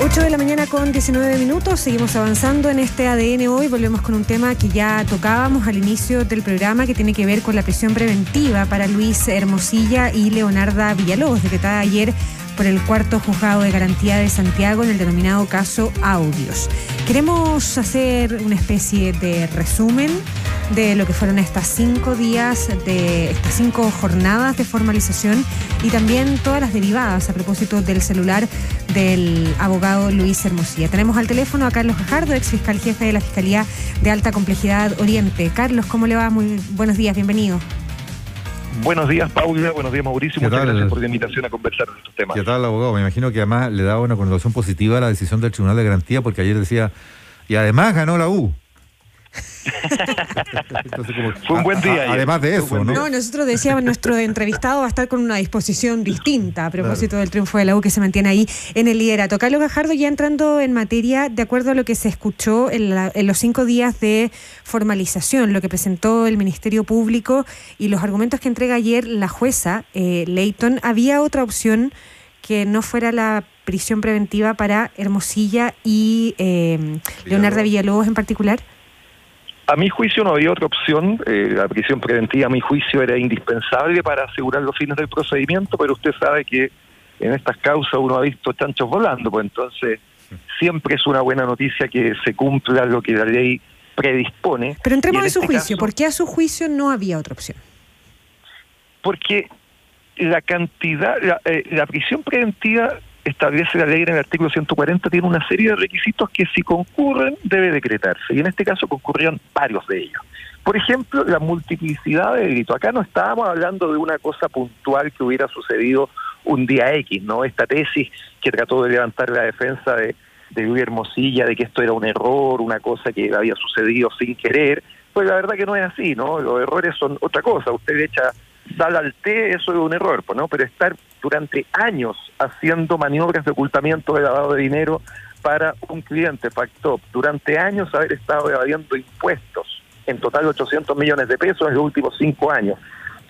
8 de la mañana con 19 minutos, seguimos avanzando en este ADN hoy, volvemos con un tema que ya tocábamos al inicio del programa, que tiene que ver con la prisión preventiva para Luis Hermosilla y Leonarda Villalobos, decretada ayer por el cuarto juzgado de garantía de Santiago en el denominado caso Audios. Queremos hacer una especie de resumen de lo que fueron estas 5 días, de estas 5 jornadas de formalización y también todas las derivadas a propósito del celular del abogado Luis Hermosilla. Tenemos al teléfono a Carlos Gajardo, ex fiscal jefe de la Fiscalía de Alta Complejidad Oriente. Carlos, ¿cómo le va? Muy buenos días, bienvenido. Buenos días, Paula. Buenos días, Mauricio. Muchas gracias por la invitación a conversar de estos temas. ¿Qué tal, abogado? Me imagino que además le daba una connotación positiva a la decisión del Tribunal de Garantía, porque ayer decía, y además ganó la U. Entonces, fue un buen día. Además de eso, ¿no? No, nosotros decíamos, nuestro entrevistado va a estar con una disposición distinta a propósito del triunfo de la U que se mantiene ahí en el liderato. Carlos Gajardo, ya entrando en materia, de acuerdo a lo que se escuchó en los 5 días de formalización, lo que presentó el Ministerio Público y los argumentos que entrega ayer la jueza Leighton, ¿había otra opción que no fuera la prisión preventiva para Hermosilla y Leonarda Villalobos en particular? A mi juicio no había otra opción. La prisión preventiva, a mi juicio, era indispensable para asegurar los fines del procedimiento, pero usted sabe que en estas causas uno ha visto chanchos volando, pues entonces siempre es una buena noticia que se cumpla lo que la ley predispone. Pero entremos en su juicio. Caso, ¿Por qué a su juicio no había otra opción? Porque la cantidad, la prisión preventiva, establece la ley en el artículo 140, tiene una serie de requisitos que si concurren debe decretarse, y en este caso concurrieron varios de ellos. Por ejemplo, la multiplicidad de delitos. Acá no estábamos hablando de una cosa puntual que hubiera sucedido un día X, ¿no? Esta tesis que trató de levantar la defensa de Luis Hermosilla, de que esto era un error, una cosa que había sucedido sin querer, pues la verdad que no es así, ¿no? Los errores son otra cosa. Usted echa sal al té, eso es un error, pues, ¿no? Pero estar durante años haciendo maniobras de ocultamiento de lavado de dinero para un cliente, Factop, durante años haber estado evadiendo impuestos, en total 800 millones de pesos en los últimos 5 años,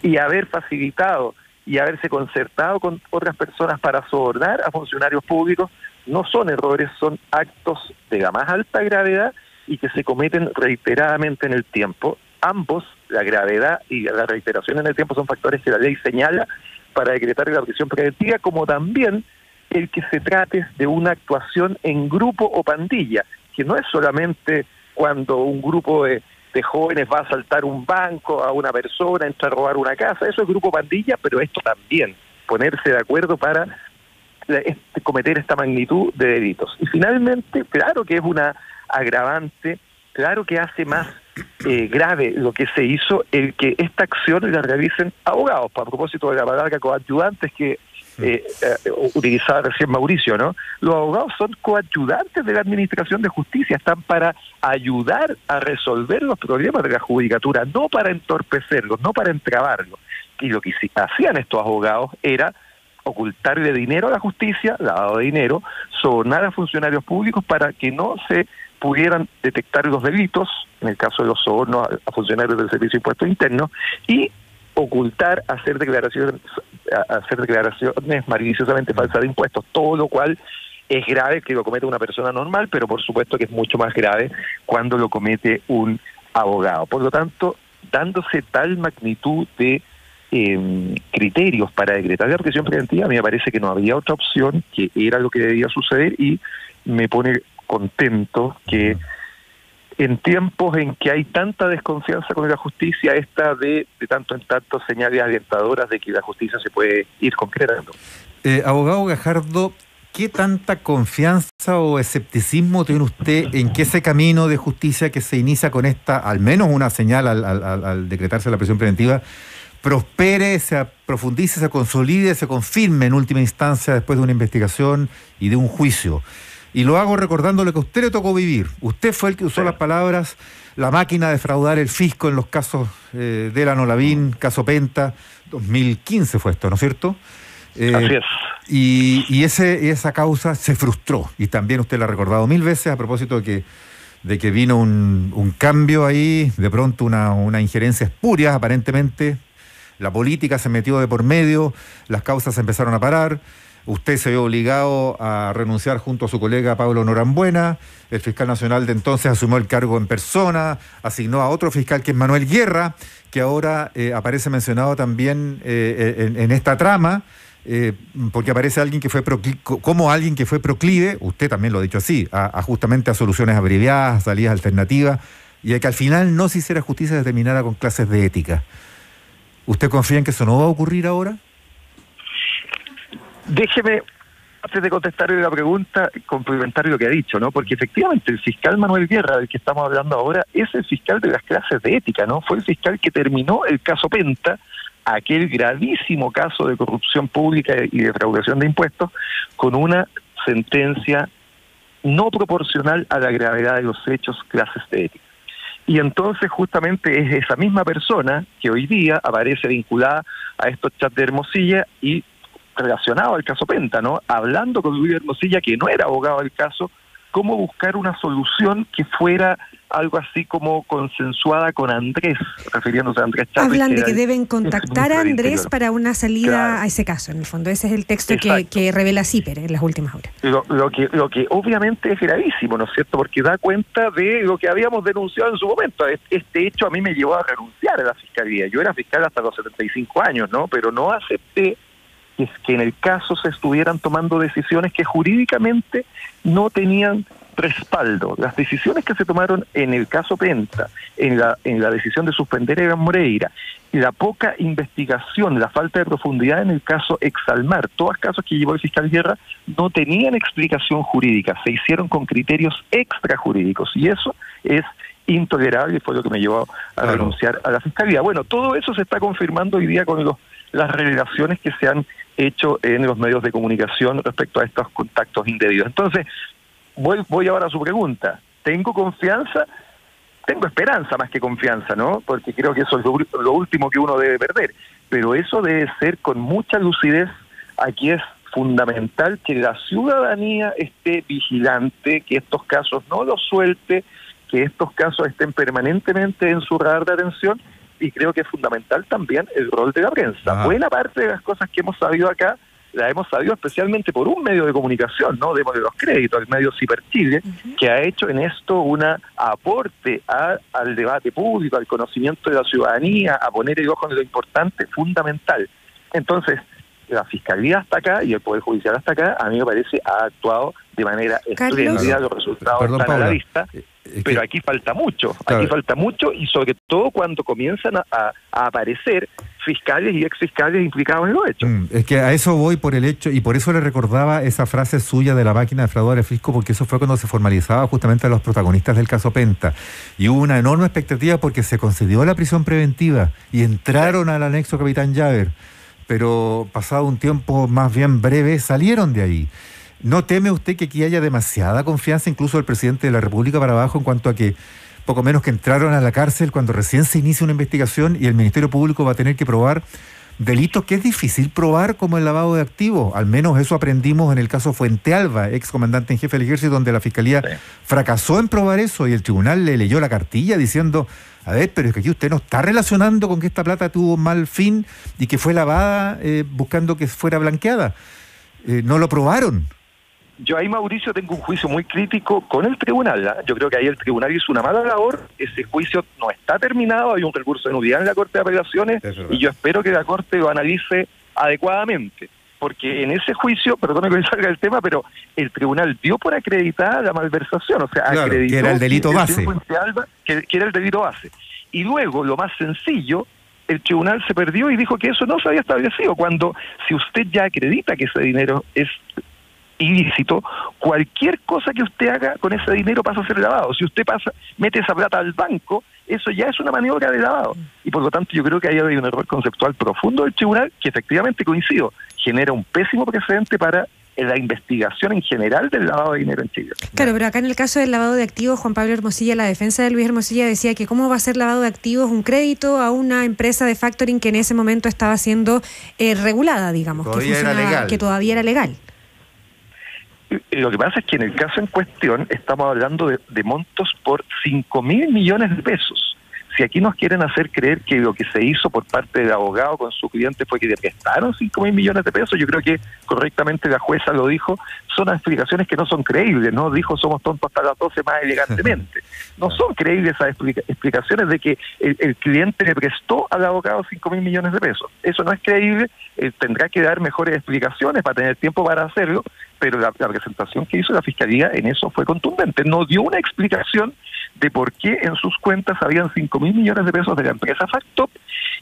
y haber facilitado y haberse concertado con otras personas para sobornar a funcionarios públicos, no son errores, son actos de la más alta gravedad y que se cometen reiteradamente en el tiempo. Ambos, la gravedad y la reiteración en el tiempo, son factores que la ley señala para decretar la prisión preventiva, como también el que se trate de una actuación en grupo o pandilla, que no es solamente cuando un grupo de jóvenes va a asaltar un banco, a una persona, entra a robar una casa, eso es grupo pandilla, pero esto también, ponerse de acuerdo para cometer esta magnitud de delitos. Y finalmente, claro que es una agravante, claro que hace más grave lo que se hizo, el que esta acción la realicen abogados, a propósito de la palabra coadyuvantes que utilizaba recién Mauricio, ¿no? Los abogados son coadyuvantes de la Administración de Justicia, están para ayudar a resolver los problemas de la judicatura, no para entorpecerlos, no para entrabarlos. Y lo que hacían estos abogados era ocultarle dinero a la justicia, lavado de dinero, sobornar a funcionarios públicos para que no se pudieran detectar los delitos, en el caso de los sobornos a funcionarios del Servicio de Impuestos Internos, y ocultar, hacer declaraciones maliciosamente falsas de impuestos, todo lo cual es grave que lo cometa una persona normal, pero por supuesto que es mucho más grave cuando lo comete un abogado. Por lo tanto, dándose tal magnitud de criterios para decretar la prisión preventiva, a mí me parece que no había otra opción, que era lo que debía suceder, y me pone contento que en tiempos en que hay tanta desconfianza con la justicia, esta de tanto en tanto señales alentadoras de que la justicia se puede ir concretando. Abogado Gajardo, ¿qué tanta confianza o escepticismo tiene usted en que ese camino de justicia que se inicia con esta, al menos una señal al decretarse la prisión preventiva, prospere, se profundice, se consolide, se confirme en última instancia después de una investigación y de un juicio? Y lo hago recordando lo que a usted le tocó vivir. Usted fue el que usó las palabras, la máquina de fraudar el fisco en los casos Delano Lavín, caso Penta, 2015 fue esto, ¿no es cierto? Así es. Y esa causa se frustró, y también usted la ha recordado 1000 veces a propósito de que vino un cambio ahí, de pronto una injerencia espuria aparentemente, la política se metió de por medio, las causas se empezaron a parar. Usted se vio obligado a renunciar junto a su colega Pablo Norambuena. El fiscal nacional de entonces asumió el cargo en persona, asignó a otro fiscal que es Manuel Guerra, que ahora aparece mencionado también en esta trama, porque aparece alguien que fue como alguien que fue proclive, usted también lo ha dicho así, justamente a soluciones abreviadas, salidas alternativas, y a que al final no se hiciera justicia determinada con clases de ética. ¿Usted confía en que eso no va a ocurrir ahora? Déjeme, antes de contestarle la pregunta, complementar lo que ha dicho, ¿no? Porque efectivamente el fiscal Manuel Guerra, del que estamos hablando ahora, es el fiscal de las clases de ética, ¿no? Fue el fiscal que terminó el caso Penta, aquel gravísimo caso de corrupción pública y defraudación de impuestos, con una sentencia no proporcional a la gravedad de los hechos, clases de ética. Y entonces justamente es esa misma persona que hoy día aparece vinculada a estos chats de Hermosilla y relacionado al caso Penta, ¿no? Hablando con Luis Hermosilla, que no era abogado del caso, cómo buscar una solución que fuera algo así como consensuada con Andrés, refiriéndose a Andrés Chávez. Hablan de que deben contactar a Andrés para una salida a ese caso, en el fondo. Ese es el texto que revela CIPER en las últimas horas. Lo que obviamente es gravísimo, ¿no es cierto? Porque da cuenta de lo que habíamos denunciado en su momento. Este hecho a mí me llevó a renunciar a la fiscalía. Yo era fiscal hasta los 75 años, ¿no? Pero no acepté que en el caso se estuvieran tomando decisiones que jurídicamente no tenían respaldo. Las decisiones que se tomaron en el caso Penta, en la decisión de suspender a Iván Moreira, y la poca investigación, la falta de profundidad en el caso Exalmar, todos casos que llevó el fiscal Guerra, no tenían explicación jurídica, se hicieron con criterios extrajurídicos, y eso es intolerable y fue lo que me llevó a renunciar a la fiscalía. Bueno, todo eso se está confirmando hoy día con las revelaciones que se han hecho en los medios de comunicación respecto a estos contactos indebidos. Entonces, voy ahora a su pregunta. ¿Tengo confianza? Tengo esperanza más que confianza, ¿no? Porque creo que eso es lo último que uno debe perder. Pero eso debe ser con mucha lucidez. Aquí es fundamental que la ciudadanía esté vigilante, que estos casos no los suelte, que estos casos estén permanentemente en su radar de atención, y creo que es fundamental también el rol de la prensa. Ajá. Buena parte de las cosas que hemos sabido acá, la hemos sabido especialmente por un medio de comunicación, ¿no? Démosle los créditos al medio Ciper Chile, que ha hecho en esto un aporte al debate público, al conocimiento de la ciudadanía, a poner el ojo en lo importante, fundamental. Entonces, la Fiscalía hasta acá y el Poder Judicial hasta acá, a mí me parece, ha actuado de manera espléndida, los resultados están a la vista. Pero aquí falta mucho, y sobre todo cuando comienzan a aparecer fiscales y exfiscales implicados en los hechos. Es que a eso voy por el hecho, y por eso le recordaba esa frase suya de la máquina defraudadora del fisco, porque eso fue cuando se formalizaba justamente a los protagonistas del caso Penta. Y hubo una enorme expectativa porque se concedió la prisión preventiva y entraron al anexo Capitán Llaver, pero pasado un tiempo más bien breve salieron de ahí. ¿No teme usted que aquí haya demasiada confianza, incluso del presidente de la República para abajo, en cuanto a que poco menos que entraron a la cárcel cuando recién se inicia una investigación y el Ministerio Público va a tener que probar delitos que es difícil probar, como el lavado de activos? Al menos eso aprendimos en el caso Fuente Alba, ex comandante en jefe del Ejército, donde la Fiscalía fracasó en probar eso y el tribunal le leyó la cartilla diciendo: a ver, pero es que aquí usted no está relacionando con que esta plata tuvo mal fin y que fue lavada buscando que fuera blanqueada. No lo probaron. Yo ahí, Mauricio, tengo un juicio muy crítico con el tribunal, ¿eh? Yo creo que ahí el tribunal hizo una mala labor, ese juicio no está terminado, hay un recurso de nulidad en la Corte de Apelaciones y yo espero que la Corte lo analice adecuadamente, porque en ese juicio, perdone que me salga el tema, pero el tribunal dio por acreditada la malversación, o sea, acreditó que era el delito base. Que era el delito base. Y luego, lo más sencillo, el tribunal se perdió y dijo que eso no se había establecido, cuando si usted ya acredita que ese dinero es ilícito, cualquier cosa que usted haga con ese dinero pasa a ser lavado. Si usted mete esa plata al banco, eso ya es una maniobra de lavado. Y por lo tanto yo creo que ahí hay un error conceptual profundo del tribunal que efectivamente, coincido, genera un pésimo precedente para la investigación en general del lavado de dinero en Chile. Claro, pero acá en el caso del lavado de activos, Juan Pablo Hermosilla, la defensa de Luis Hermosilla decía que cómo va a ser lavado de activos un crédito a una empresa de factoring que en ese momento estaba siendo regulada, digamos, que todavía era legal. Lo que pasa es que en el caso en cuestión estamos hablando de montos por 5.000 millones de pesos. Si aquí nos quieren hacer creer que lo que se hizo por parte del abogado con su cliente fue que le prestaron 5.000 millones de pesos, yo creo que correctamente la jueza lo dijo, son explicaciones que no son creíbles, no dijo somos tontos hasta las 12 más elegantemente. No son creíbles esas explicaciones de que el cliente le prestó al abogado 5.000 millones de pesos. Eso no es creíble, tendrá que dar mejores explicaciones para tener tiempo para hacerlo, pero la presentación que hizo la Fiscalía en eso fue contundente. No dio una explicación de por qué en sus cuentas habían 5.000 millones de pesos de la empresa Factop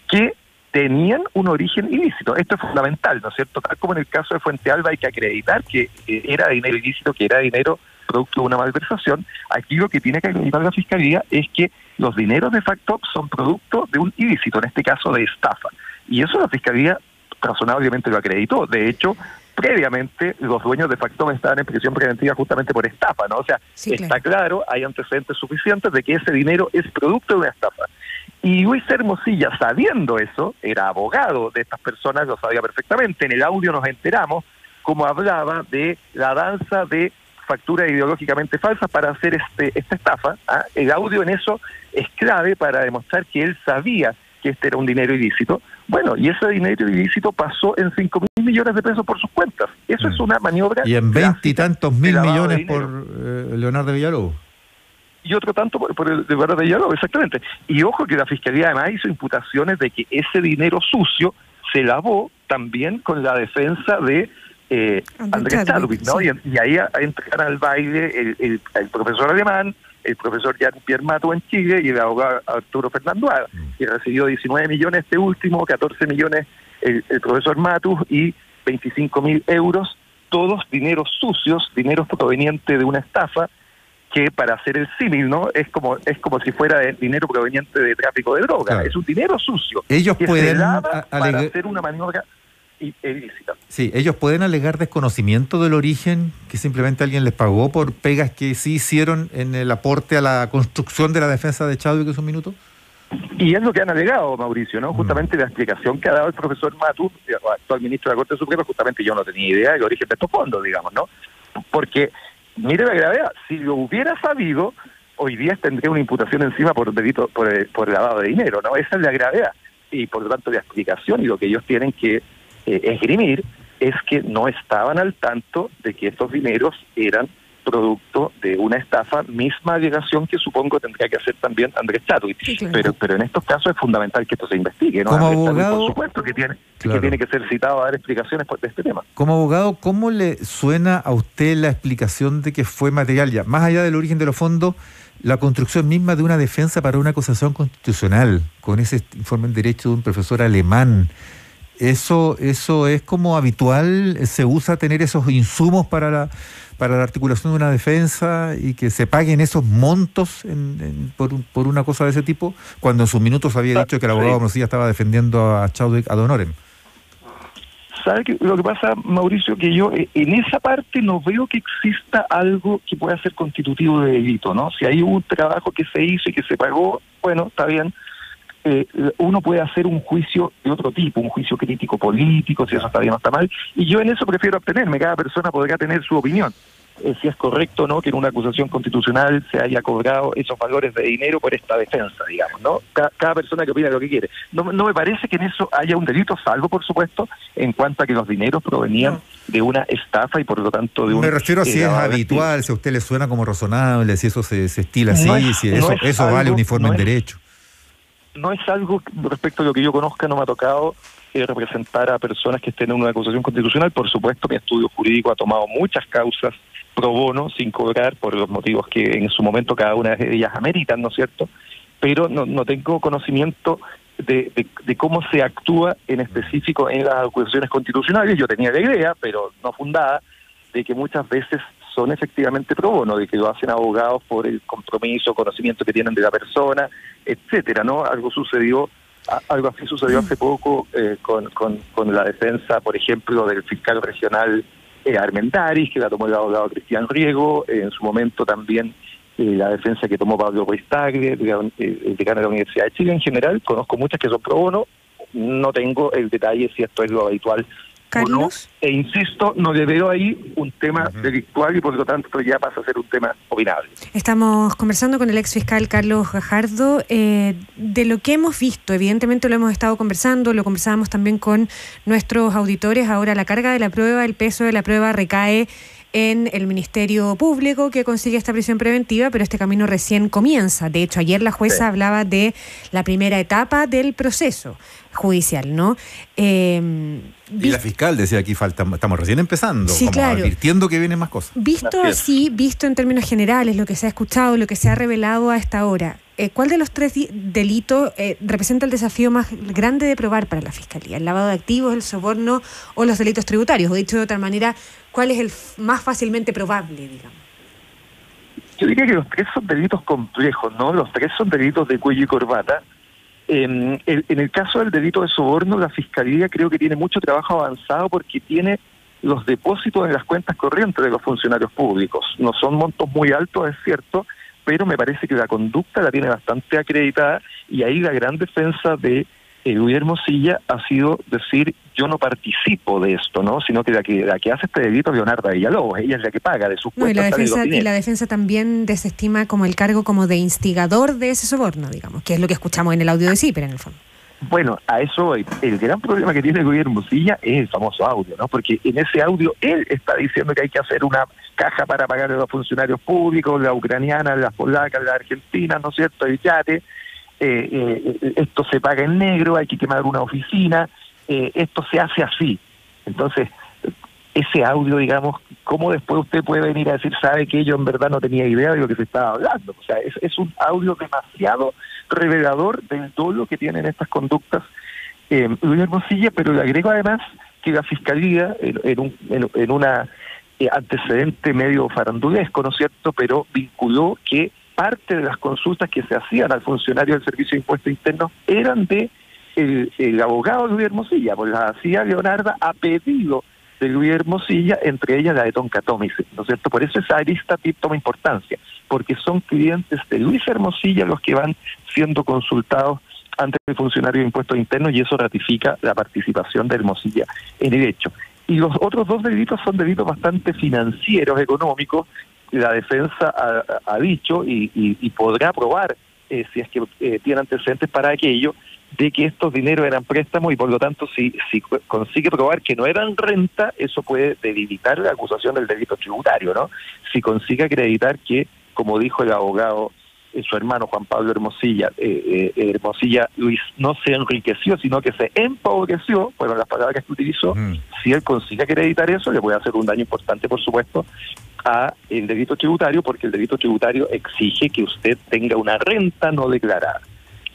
que tenían un origen ilícito. Esto es fundamental, ¿no es cierto? Tal como en el caso de Fuente Alba hay que acreditar que era dinero ilícito, que era dinero producto de una malversación. Aquí lo que tiene que acreditar la Fiscalía es que los dineros de Factop son producto de un ilícito, en este caso de estafa. Y eso la Fiscalía razonablemente lo acreditó. De hecho, previamente los dueños de Factop estaban en prisión preventiva justamente por estafa, ¿no? O sea, sí, está claro, hay antecedentes suficientes de que ese dinero es producto de una estafa. Y Luis Hermosilla, sabiendo eso, era abogado de estas personas, lo sabía perfectamente. En el audio nos enteramos cómo hablaba de la danza de facturas ideológicamente falsas para hacer esta estafa. El audio en eso es clave para demostrar que él sabía que este era un dinero ilícito. Bueno, y ese dinero ilícito pasó en 5.000 millones de pesos por sus cuentas. Eso es una maniobra. Y en 20 y tantos mil millones por Leonardo Villalobos. Y otro tanto por el de Leonardo Villalobos, exactamente. Y ojo que la Fiscalía además hizo imputaciones de que ese dinero sucio se lavó también con la defensa de Andrés Chadwick, ¿no? Sí. Y ahí entraron al baile el profesor alemán, el profesor Jean-Pierre Matus en Chile y el abogado Arturo Fernando Haga, que recibió 19 millones este último, 14 millones el profesor Matus y 25.000 euros, todos dineros sucios, dineros provenientes de una estafa, que para hacer el símil, ¿no? Es como si fuera dinero proveniente de tráfico de droga. Claro. Es un dinero sucio. Ellos que pueden se lava para hacer una maniobra ilícita. Sí, ellos pueden alegar desconocimiento del origen, que simplemente alguien les pagó por pegas que sí hicieron en el aporte a la construcción de la defensa de Chadwick en su minuto. Y es lo que han alegado, Mauricio, ¿no? Justamente la explicación que ha dado el profesor Matus, actual ministro de la Corte Suprema, justamente yo no tenía idea del origen de estos fondos, digamos, ¿no? Porque, mire la gravedad, si lo hubiera sabido, hoy día tendría una imputación encima por delito, por lavado de dinero, ¿no? Esa es la gravedad. Y por lo tanto la explicación y lo que ellos tienen que esgrimir es que no estaban al tanto de que estos dineros eran producto de una estafa, misma alegación que supongo tendría que hacer también Andrés Chadwick. Sí, claro. Pero en estos casos es fundamental que esto se investigue, ¿no? Como Andrés abogado, Chadwick, por supuesto que tiene que ser citado a dar explicaciones de este tema. Como abogado, ¿cómo le suena a usted la explicación de que fue material ya, más allá del origen de los fondos, la construcción misma de una defensa para una acusación constitucional, con ese informe en derecho de un profesor alemán? ¿Eso es como habitual? ¿Se usa tener esos insumos para la articulación de una defensa y que se paguen esos montos por una cosa de ese tipo? Cuando en sus minutos había dicho que el abogado Hermosilla estaba defendiendo a Chadwick ad honorem. ¿Sabe lo que pasa, Mauricio? Que yo en esa parte no veo que exista algo que pueda ser constitutivo de delito, ¿no? Si hay un trabajo que se hizo y que se pagó, bueno, está bien. Uno puede hacer un juicio de otro tipo, un juicio crítico político, si eso está bien o está mal, y yo en eso prefiero abstenerme. Cada persona podrá tener su opinión, si es correcto o no que en una acusación constitucional se haya cobrado esos valores de dinero por esta defensa, digamos, ¿no? Cada persona que opina lo que quiere. No me parece que en eso haya un delito, salvo, por supuesto, en cuanto a que los dineros provenían de una estafa y por lo tanto de un... Me refiero a si es habitual, si a usted le suena como razonable, si eso se estila así, si eso vale uniforme en derecho. No es algo, respecto a lo que yo conozca, no me ha tocado representar a personas que estén en una acusación constitucional. Por supuesto, mi estudio jurídico ha tomado muchas causas pro bono, sin cobrar, por los motivos que en su momento cada una de ellas ameritan, ¿no es cierto? Pero no tengo conocimiento de cómo se actúa en específico en las acusaciones constitucionales. Yo tenía la idea, pero no fundada, de que muchas veces son efectivamente pro bono, de que lo hacen abogados por el compromiso, conocimiento que tienen de la persona, etcétera, ¿no? Algo así sucedió hace poco con la defensa, por ejemplo, del fiscal regional Armendáriz, que la tomó el abogado Cristian Riego, en su momento también la defensa que tomó Pablo Ruiz Tagle, el decano de la Universidad de Chile. En general, conozco muchas que son pro bono, no tengo el detalle si esto es lo habitual Carlos. E insisto, no le veo ahí un tema delictual y por lo tanto ya pasa a ser un tema opinable. Estamos conversando con el ex fiscal Carlos Gajardo. De lo que hemos visto, evidentemente lo hemos estado conversando, lo conversábamos también con nuestros auditores. Ahora la carga de la prueba, el peso de la prueba recae en el Ministerio Público, que consigue esta prisión preventiva, pero este camino recién comienza. De hecho, ayer la jueza hablaba de la primera etapa del proceso judicial, ¿no? Y la fiscal decía aquí estamos recién empezando, sí, como claro, advirtiendo que vienen más cosas. Visto así, visto en términos generales, lo que se ha escuchado, lo que se ha revelado a esta hora, ¿cuál de los tres delitos representa el desafío más grande de probar para la Fiscalía? ¿El lavado de activos, el soborno o los delitos tributarios? O dicho de otra manera, ¿cuál es el más fácilmente probable, digamos? Yo diría que los tres son delitos complejos, ¿no? Los tres son delitos de cuello y corbata. En el caso del delito de soborno, la Fiscalía creo que tiene mucho trabajo avanzado porque tiene los depósitos en las cuentas corrientes de los funcionarios públicos. No son montos muy altos, es cierto, pero me parece que la conducta la tiene bastante acreditada y ahí la gran defensa de Luis Hermosilla ha sido decir yo no participo de esto, ¿no? Sino que la que hace este delito es Leonarda Villalobos, ella es la que paga de sus cuentas. Y la defensa también desestima como el cargo como de instigador de ese soborno, digamos, que es lo que escuchamos en el audio de Zipper en el fondo. Bueno, a eso voy. El gran problema que tiene Luis Hermosilla es el famoso audio, ¿no? Porque en ese audio él está diciendo que hay que hacer una caja para pagar a los funcionarios públicos, la ucraniana, las polacas, las argentinas, ¿no es cierto?, el yate, esto se paga en negro, hay que quemar una oficina, esto se hace así. Entonces, ese audio, digamos, ¿cómo después usted puede venir a decir, sabe que yo en verdad no tenía idea de lo que se estaba hablando? O sea, es un audio demasiado revelador del dolo que tienen estas conductas Luis Hermosilla, pero le agrego además que la Fiscalía, en una antecedente medio farandulesco, ¿no es cierto?, pero vinculó que parte de las consultas que se hacían al funcionario del Servicio de Impuestos Internos eran de el abogado Luis Hermosilla, pues las hacía Leonarda a pedido de Luis Hermosilla, entre ellas la de Tonka Tomic, ¿no es cierto? Por eso esa arista toma importancia, porque son clientes de Luis Hermosilla los que van siendo consultados ante el funcionario de Impuestos Internos y eso ratifica la participación de Hermosilla en el hecho. Y los otros dos delitos son delitos bastante financieros, económicos. La defensa ha dicho y podrá probar, si es que tiene antecedentes para aquello, de que estos dineros eran préstamos y por lo tanto si consigue probar que no eran renta, eso puede debilitar la acusación del delito tributario, ¿no? Si consigue acreditar que, como dijo el abogado, su hermano Juan Pablo Hermosilla, Hermosilla Luis no se enriqueció, sino que se empobreció, fueron las palabras que utilizó. Si él consigue acreditar eso, le puede hacer un daño importante, por supuesto, a el delito tributario, porque el delito tributario exige que usted tenga una renta no declarada.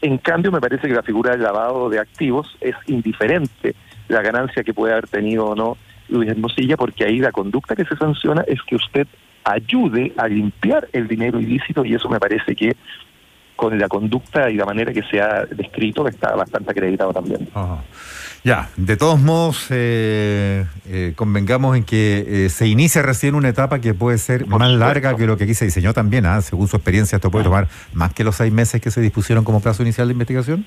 En cambio, me parece que la figura del lavado de activos es indiferente la ganancia que puede haber tenido o no Luis Hermosilla, porque ahí la conducta que se sanciona es que usted ayude a limpiar el dinero ilícito y eso me parece que con la conducta y la manera que se ha descrito está bastante acreditado también. Ya, de todos modos, convengamos en que se inicia recién una etapa que puede ser más larga que lo que aquí se diseñó también. Según su experiencia, esto puede tomar más que los 6 meses que se dispusieron como plazo inicial de investigación.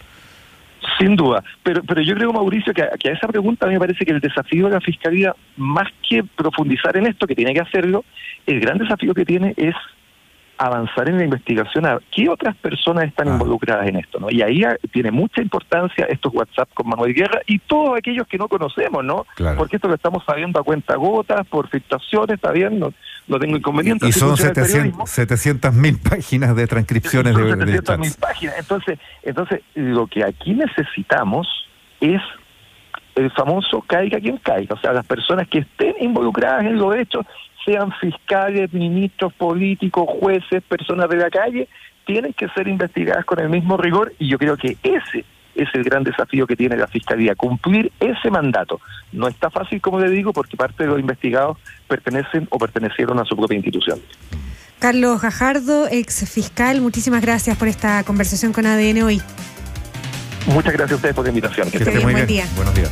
Sin duda, pero yo creo, Mauricio, que a esa pregunta a mí me parece que el desafío de la Fiscalía, más que profundizar en esto, que tiene que hacerlo, el gran desafío que tiene es avanzar en la investigación a qué otras personas están involucradas en esto, ¿no? Y ahí tiene mucha importancia estos WhatsApp con Manuel Guerra y todos aquellos que no conocemos, ¿no? Claro. Porque esto lo estamos sabiendo a cuentagotas, por filtraciones, está bien, no tengo inconveniente. Y son 700.000 páginas de transcripciones de 700.000 páginas. Entonces, lo que aquí necesitamos es el famoso caiga quien caiga, o sea, las personas que estén involucradas en los hechos, sean fiscales, ministros, políticos, jueces, personas de la calle, tienen que ser investigadas con el mismo rigor y yo creo que ese es el gran desafío que tiene la Fiscalía, cumplir ese mandato. No está fácil, como le digo, porque parte de los investigados pertenecen o pertenecieron a su propia institución. Carlos Gajardo, ex fiscal, muchísimas gracias por esta conversación con ADN hoy. Muchas gracias a ustedes por la invitación. Que esté muy bien. Buenos días.